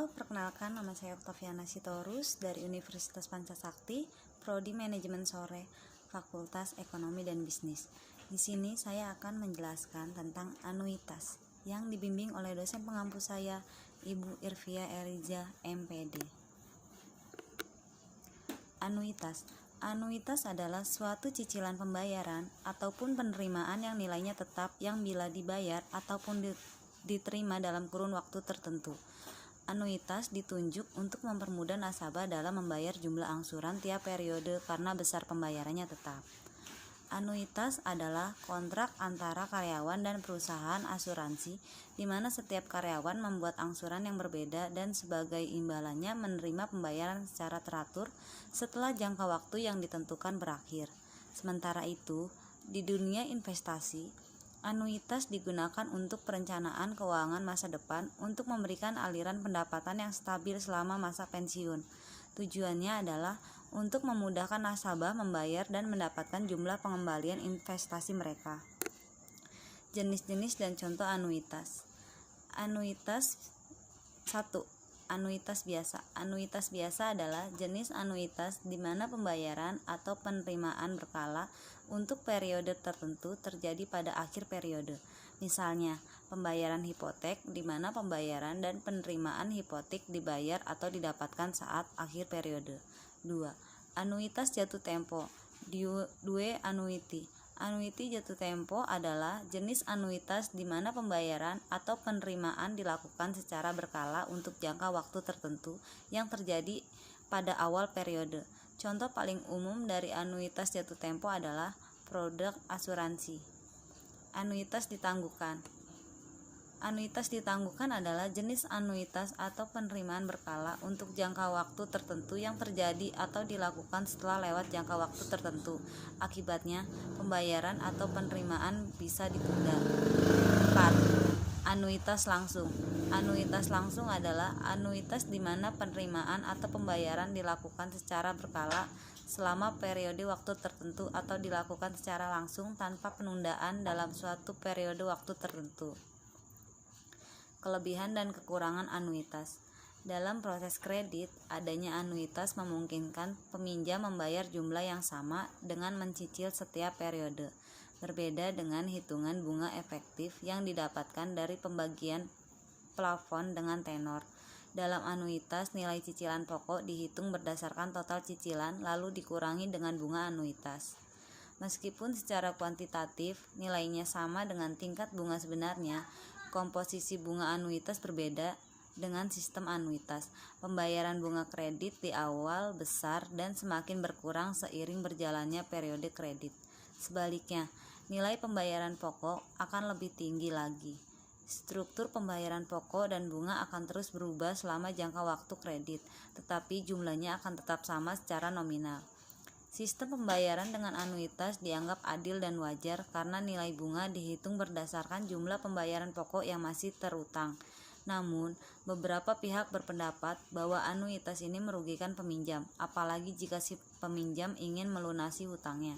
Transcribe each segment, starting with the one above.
Halo, perkenalkan nama saya Oktaviana Sitorus dari Universitas Pancasakti, Prodi Manajemen Sore, Fakultas Ekonomi dan Bisnis. Di sini saya akan menjelaskan tentang anuitas yang dibimbing oleh dosen pengampu saya, Ibu Irvia Eriza, MPD. Anuitas adalah suatu cicilan pembayaran ataupun penerimaan yang nilainya tetap yang bila dibayar ataupun diterima dalam kurun waktu tertentu. Anuitas ditunjuk untuk mempermudah nasabah dalam membayar jumlah angsuran tiap periode karena besar pembayarannya tetap. Anuitas adalah kontrak antara karyawan dan perusahaan asuransi di mana setiap karyawan membuat angsuran yang berbeda dan sebagai imbalannya menerima pembayaran secara teratur setelah jangka waktu yang ditentukan berakhir. Sementara itu, di dunia investasi, anuitas digunakan untuk perencanaan keuangan masa depan untuk memberikan aliran pendapatan yang stabil selama masa pensiun. Tujuannya adalah untuk memudahkan nasabah membayar dan mendapatkan jumlah pengembalian investasi mereka. Jenis-jenis dan contoh anuitas. Anuitas 1. Anuitas biasa. Anuitas biasa adalah jenis anuitas di mana pembayaran atau penerimaan berkala untuk periode tertentu terjadi pada akhir periode. Misalnya, pembayaran hipotek di mana pembayaran dan penerimaan hipotek dibayar atau didapatkan saat akhir periode. 2. Anuitas jatuh tempo. Due annuity. Annuity jatuh tempo adalah jenis anuitas di mana pembayaran atau penerimaan dilakukan secara berkala untuk jangka waktu tertentu yang terjadi pada awal periode. Contoh paling umum dari anuitas jatuh tempo adalah produk asuransi. Anuitas ditangguhkan. Anuitas ditangguhkan adalah jenis anuitas atau penerimaan berkala untuk jangka waktu tertentu yang terjadi atau dilakukan setelah lewat jangka waktu tertentu. Akibatnya, pembayaran atau penerimaan bisa ditunda. 4. Anuitas langsung. Anuitas langsung adalah anuitas di mana penerimaan atau pembayaran dilakukan secara berkala selama periode waktu tertentu atau dilakukan secara langsung tanpa penundaan dalam suatu periode waktu tertentu. Kelebihan dan kekurangan anuitas. Dalam proses kredit, adanya anuitas memungkinkan peminjam membayar jumlah yang sama dengan mencicil setiap periode. Berbeda dengan hitungan bunga efektif yang didapatkan dari pembagian plafon dengan tenor. Dalam anuitas, nilai cicilan pokok dihitung berdasarkan total cicilan lalu dikurangi dengan bunga anuitas. Meskipun secara kuantitatif nilainya sama dengan tingkat bunga sebenarnya, komposisi bunga anuitas berbeda dengan sistem anuitas. Pembayaran bunga kredit di awal besar dan semakin berkurang seiring berjalannya periode kredit. Sebaliknya, nilai pembayaran pokok akan lebih tinggi lagi. Struktur pembayaran pokok dan bunga akan terus berubah selama jangka waktu kredit, tetapi jumlahnya akan tetap sama secara nominal. Sistem pembayaran dengan anuitas dianggap adil dan wajar karena nilai bunga dihitung berdasarkan jumlah pembayaran pokok yang masih terutang. Namun, beberapa pihak berpendapat bahwa anuitas ini merugikan peminjam, apalagi jika si peminjam ingin melunasi hutangnya.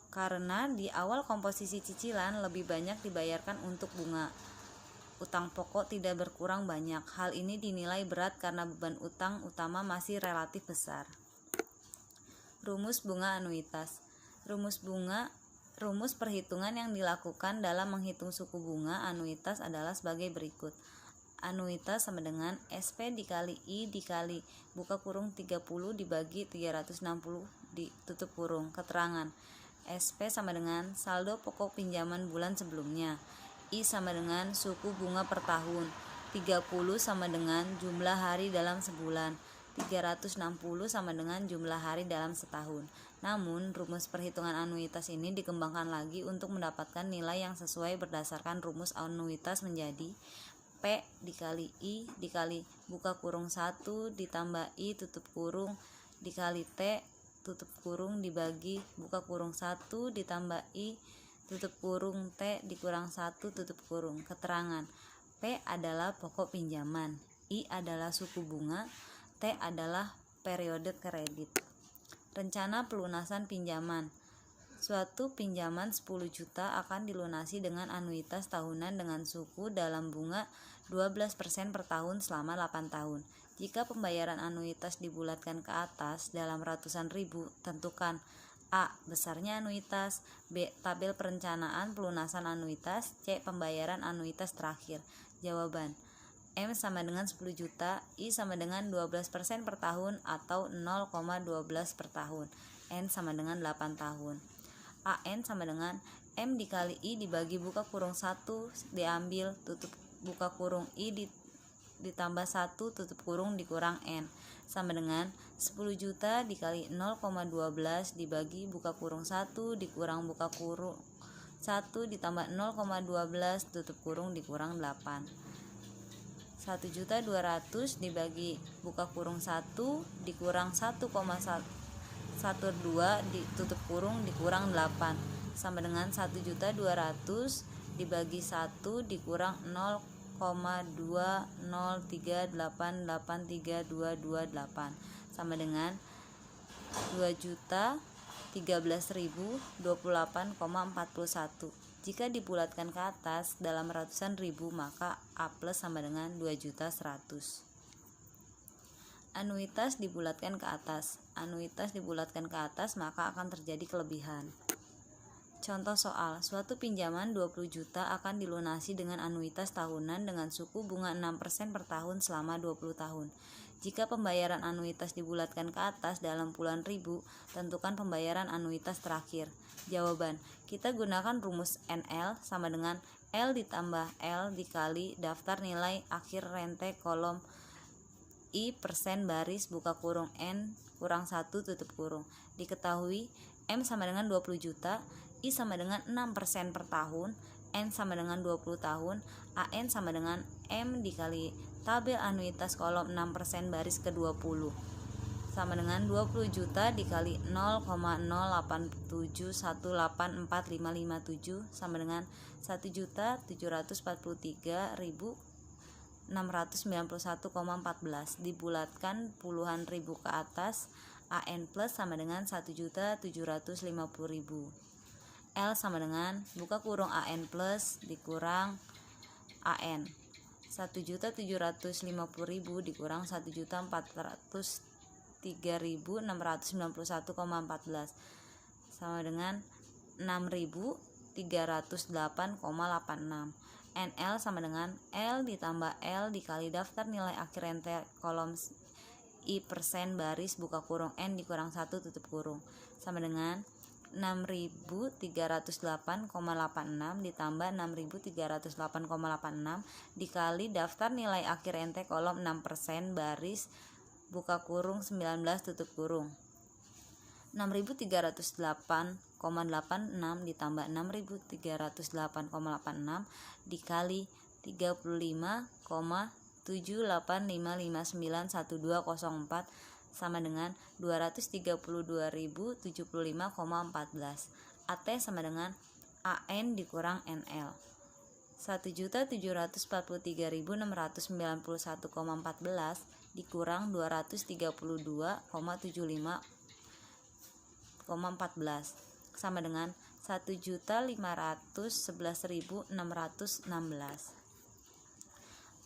Karena di awal komposisi cicilan lebih banyak dibayarkan untuk bunga. Utang pokok tidak berkurang banyak. Hal ini dinilai berat karena beban utang utama masih relatif besar. Rumus bunga anuitas. Rumus perhitungan yang dilakukan dalam menghitung suku bunga anuitas adalah sebagai berikut. Anuitas sama dengan SP dikali I dikali buka kurung 30 dibagi 360 ditutup kurung. Keterangan. SP sama dengan saldo pokok pinjaman bulan sebelumnya. I sama dengan suku bunga per tahun. 30 sama dengan jumlah hari dalam sebulan. 360 sama dengan jumlah hari dalam setahun. Namun, rumus perhitungan anuitas ini dikembangkan lagi untuk mendapatkan nilai yang sesuai berdasarkan rumus anuitas menjadi P dikali I dikali buka kurung 1 ditambah I tutup kurung dikali T tutup kurung dibagi buka kurung 1 ditambah I tutup kurung T dikurang 1 tutup kurung. Keterangan. P adalah pokok pinjaman, I adalah suku bunga, T adalah periode kredit. Rencana pelunasan pinjaman. Suatu pinjaman 10 juta akan dilunasi dengan anuitas tahunan dengan suku dalam bunga 12% per tahun selama 8 tahun. Jika pembayaran anuitas dibulatkan ke atas dalam ratusan ribu, tentukan A. Besarnya anuitas, B. Tabel perencanaan pelunasan anuitas, C. Pembayaran anuitas terakhir. Jawaban: M sama dengan 10 juta, I sama dengan 12% per tahun atau 0,12 per tahun, N sama dengan 8 tahun. AN sama dengan M dikali I dibagi buka kurung 1 diambil tutup buka kurung I ditambah 1 tutup kurung dikurang N sama dengan 10 juta dikali 0,12 dibagi buka kurung 1 dikurang buka kurung 1 ditambah 0,12 tutup kurung dikurang 8. 1.200.000 dibagi buka kurung 1 dikurang 1,12 ditutup kurung dikurang 8 sama dengan 1.200.000 dibagi 1 dikurang 0,203883228 sama dengan 2.013.028,41. Jika dibulatkan ke atas dalam ratusan ribu, maka A plus sama dengan 2.100.000. Anuitas dibulatkan ke atas. Anuitas dibulatkan ke atas, maka akan terjadi kelebihan. Contoh soal, suatu pinjaman 20 juta akan dilunasi dengan anuitas tahunan dengan suku bunga 6% per tahun selama 20 tahun. Jika pembayaran anuitas dibulatkan ke atas dalam puluhan ribu, tentukan pembayaran anuitas terakhir. Jawaban: kita gunakan rumus NL sama dengan L ditambah L dikali daftar nilai akhir rente kolom I persen baris buka kurung N kurang 1 tutup kurung. Diketahui M sama dengan 20 juta, I sama dengan 6% per tahun, N sama dengan 20 tahun, AN sama dengan M dikali tabel anuitas kolom 6% baris ke-20 sama dengan 20 juta dikali 0,087184557 sama dengan 1.743.691,14 dibulatkan puluhan ribu ke atas. AN plus sama dengan 1.750.000. L sama dengan buka kurung AN plus dikurang AN 1.750.000 dikurang 1.403.691,14 sama dengan 6.308,86. NL sama dengan L ditambah L dikali daftar nilai akhir rente kolom I persen baris buka kurung N dikurang 1 tutup kurung sama dengan 6.308,86 ditambah 6.308,86 dikali daftar nilai akhir ente kolom 6% baris buka kurung 19 tutup kurung. 6.308,86 ditambah 6.308,86 dikali 35,78559124 sama dengan 232.075,14. AT sama dengan AN dikurang NL 1.743.691,14 dikurang 232,75,14 sama dengan 1.511.616.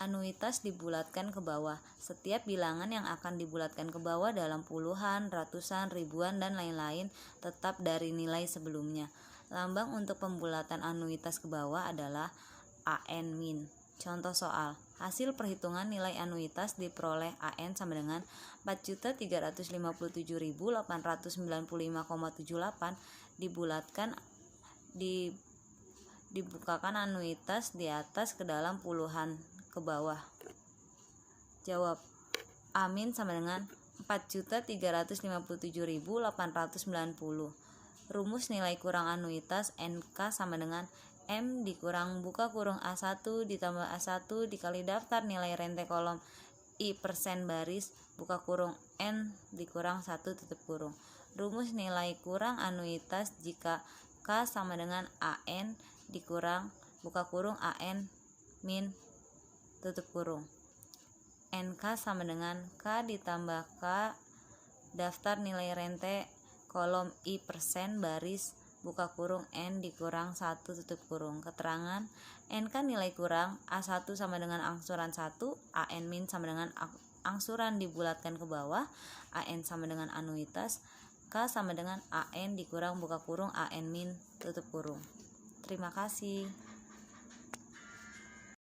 Anuitas dibulatkan ke bawah. Setiap bilangan yang akan dibulatkan ke bawah dalam puluhan, ratusan, ribuan, dan lain-lain tetap dari nilai sebelumnya. Lambang untuk pembulatan anuitas ke bawah adalah AN min. Contoh soal, hasil perhitungan nilai anuitas diperoleh AN sama dengan 4.357.895,78 dibukakan anuitas di atas ke dalam puluhan ke bawah. Jawab: Amin sama dengan 4.357.890. Rumus nilai kurang anuitas NK sama dengan M dikurang buka kurung A1 ditambah A1 dikali daftar nilai rente kolom I persen baris buka kurung N dikurang 1 tutup kurung. Rumus nilai kurang anuitas jika K sama dengan AN dikurang buka kurung AN min tutup kurung. NK sama dengan K ditambah K daftar nilai rente kolom I persen baris buka kurung N dikurang 1 tutup kurung. Keterangan N kan nilai kurang, A1 sama dengan angsuran 1, AN min sama dengan angsuran dibulatkan ke bawah, AN sama dengan anuitas, K sama dengan AN dikurang buka kurung AN min tutup kurung. Terima kasih.